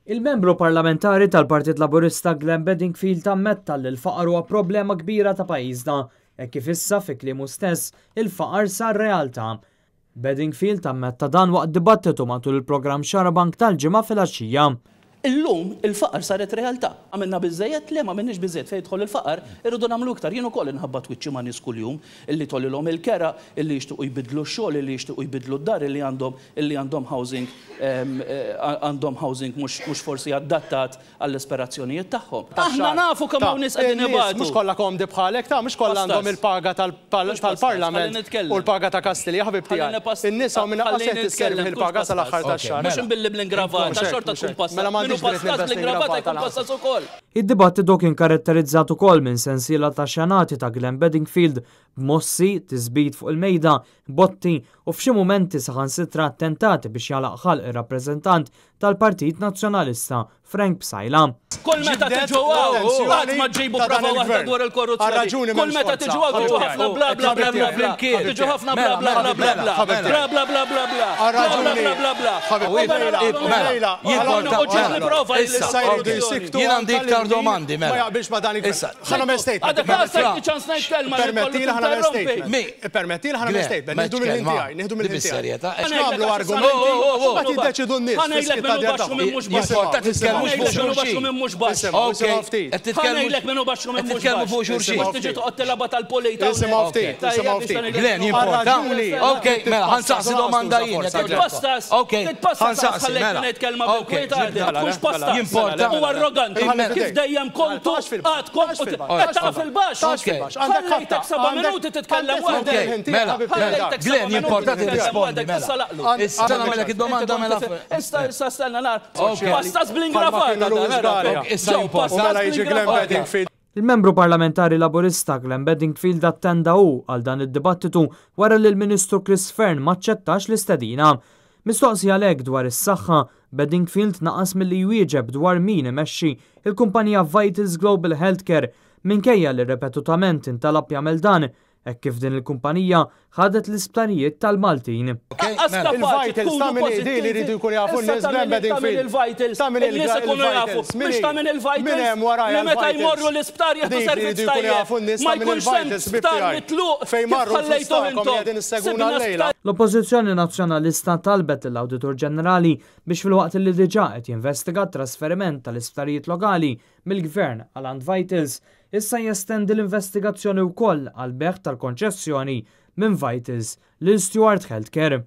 Il-membru parlamentari tal-Partit Laburista Glenn Bedingfield ammetta li l-faqar huwa problema kbira ta' pajjiżna hekk kif issa fi kliemu stess il-faqar sar realtà. Bedingfield ammetta dan waqt dibattitu matul il-programm Xarabank tal-ġimgħa fil-għaxija. Illum il-faqar saret realtà. Għamilna biżejjed le ma minnix biżejjed fejn jidħol il-faqar, irridu nagħmlu iktar. Jien ukoll inħabba twiċċi ma' nies kuljum illi tollilhom il-kera, illi jixtiequ jbidlu x-xogħol, illi jixtiequ jbidlu d-dar, illi għandhom housing mhux forsi adattat għall-esperazzjonijiet tagħhom. Aħna nafu kemm hawn nies qegħdin ibatu. Mhux kollha komdi bħalek ta' mhux kollha għandhom il-paga tal-Parlament u l-paga ta' Kastilja ħabib tiegħek. In-nies hawn minn qased tisservi il-paga sal-aħħar tax-xahar. Mhux inbilli bl-ingravata, xorta tkun passat. Id-dibattitu kien karatterizzat ukoll minn sensiela ta' xanati ta' Glenn Bedingfield b'mossi, tisbit fuq il-mejda, botti u f'xi mumenti saħansitra attentati biex jalaq ħalq ir-rappreżentant tal-Partit Nazzjonalista Frank Psajla. Kull meta tiġu għad ma ġibu prova waħda dwar il-korruzzjoni. Kull meta tiġu għad tiġu ħafna bla bla bla bla bla. Tiġu ħafna bla bla bla bla bla. Bla bla bla bla bla. Jien għandi iktar domandi, ma jaqbilx ma dan ħana mistejt. Permettili ħana mistejt. Permettili ħana mistejt. Nieħdu mill-intijaj, nieħdu mill-intijaj. X'nagħmlu argumenti ma tiddeċidu n-nies. Il-membru parlamentari Laburista Glenn Bedingfield attenda għal dan id-dibattitu wara li l-Ministru Chris Fearn maċċettax l-istedina. Mistoqsija għalhekk dwar is-saħħa, Bedingfield naqas milli jwieġeb dwar min imexxi il-kumpanija Vitals Global Healthcare minkejja li ripetutament intalab jagħmel dan hekk kif din il-kumpanija ħadet l-isptarijiet tal-Maltin. Il-Vitals tagħmel li jridu jkunu jafu n-nies Glenn Bedingfield. Tagħmel il-Vitals. Mhux tagħmel il-Vitals. Li meta jmorru l-isptar jaħdu servizz tajjeb. Ma jkunx hemm sptar mitluq kif ħallejtuh intom. L-Oppożizzjoni Nazzjonalista talbet lill-Awditur Ġenerali biex fil-waqt li diġà qed jinvestiga trasferiment tal-isptarijiet lokali mill-Gvern għal Vitals issa jestendi l-investigazzjoni wkoll għal beħ tal-konċessjoni minn Vitals lil Stewart Healthcare.